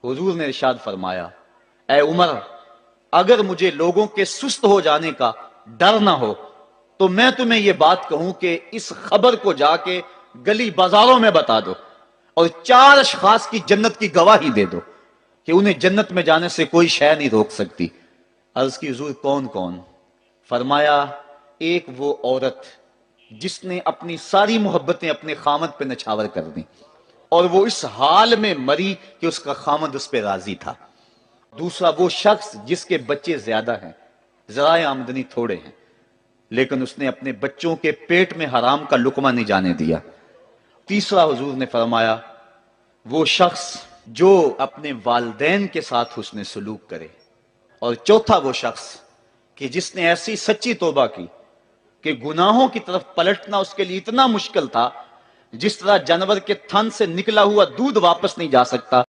हुजूर ने इरशाद फरमाया, ए उमर, अगर मुझे लोगों के सुस्त हो जाने का डर ना हो तो मैं तुम्हें यह बात कहूं कि इस खबर को जाके गली बाजारों में बता दो और चार अशखास की जन्नत की गवाही दे दो कि उन्हें जन्नत में जाने से कोई शय नहीं रोक सकती। अर्ज की, हुजूर कौन कौन? फरमाया, एक वो औरत जिसने अपनी सारी मोहब्बतें अपने खामद पे नछावर कर दी और वो इस हाल में मरी कि उसका खामद उस पर राजी था। दूसरा वो शख्स जिसके बच्चे ज्यादा हैं, जराए आमदनी थोड़े हैं, लेकिन उसने अपने बच्चों के पेट में हराम का लुकमा नहीं जाने दिया। तीसरा हुजूर ने फरमाया, वो शख्स जो अपने वालदैन के साथ हुस्न सलूक करे। और चौथा वो शख्स कि जिसने ऐसी सच्ची तौबा की कि गुनाहों की तरफ पलटना उसके लिए इतना मुश्किल था जिस तरह जानवर के थन से निकला हुआ दूध वापस नहीं जा सकता।